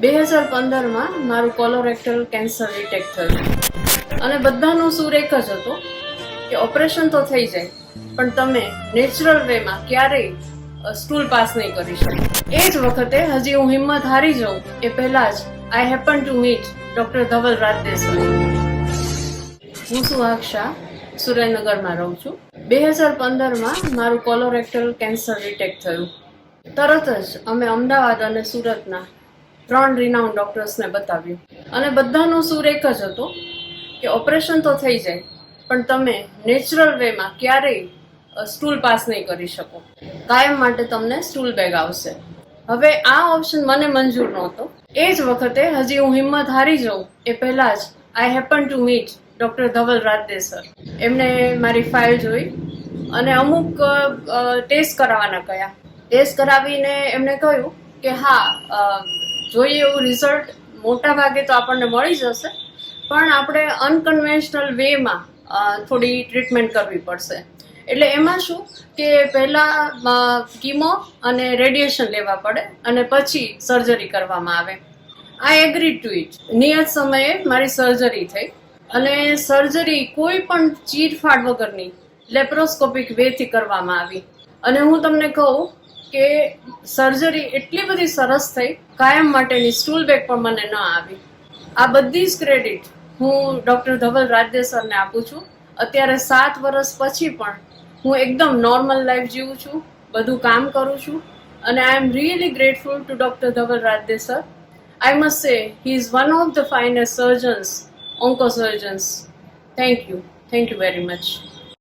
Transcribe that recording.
2015માં મારું colorectal cancer detect થયું અને બધાનો સૂર એક જ હતો કે ઓપરેશન તો થઈ જાય પણ તમે નેચરલ વેમાં ક્યારેય સ્ટૂલ પાસ નહીં કરી શકો. એ જ વખતે હજી હું હિંમત હારી જાઉં એ પહેલા જ I happen to meet doctor Dhaval Rajdesai. હું સુહાગ શાહ સુરેન્દ્રનગરમાં રહું છું. 2015માં મારું કોલોરેક્ટલ કેન્સર ડિટેક્ટ થયું. તરત જ અમે અમદાવાદ અને સુરતના 3 રિનાઉન્ડ ડોક્ટર્સને બતાવ્યું અને બધાનો સૂર એક જ હતો કે ઓપરેશન તો થઈ જાય પણ તમે નેચરલ વેમાં ક્યારેય સ્ટૂલ પાસ નહીં કરી શકો. કાયમ માટે તમને સ્ટૂલ બેગ આવશે. હવે આ ઓપ્શન મને મંજૂર નહોતો. એ જ વખતે હજી હું હિંમત હારી જાઉં એ પહેલા જ I happen to meet doctor Dhaval Rajdesar. એમણે મારી ફાઇલ જોઈ અને અમુક ટેસ્ટ કરાવવાના કહ્યા. ટેસ્ટ કરાવીને એમણે કહ્યું કે હા, જોઈએ એવું રિઝલ્ટ મોટા ભાગે તો આપણને મળી જશે પણ આપણે અનકન્વેન્શનલ વેમાં થોડી ટ્રીટમેન્ટ કરવી પડશે. એટલે એમાં શું કે પહેલાં કીમો અને રેડિયેશન લેવા પડે અને પછી સર્જરી કરવામાં આવે. I agree two it. નિયત સમયે મારી સર્જરી થઈ અને સર્જરી કોઈ પણ ચીરફાડ વગરની લેપ્રોસ્કોપિક વેથી કરવામાં આવી. અને હું તમને કહું કે સર્જરી એટલી બધી સરસ થઈ, કાયમ માટેની સ્ટૂલ બેગ પણ મને ન આવી. આ બધી જ ક્રેડિટ હું ડૉક્ટર ધવલ રાજદેસરને આપું છું. અત્યારે 7 વર્ષ પછી પણ હું એકદમ નોર્મલ લાઈફ જીવું છું, બધું કામ કરું છું અને I am really grateful to doctor Dhaval Rajdesar. I must say he is one of the finest surgeons, onco surgeons. Thank you very much.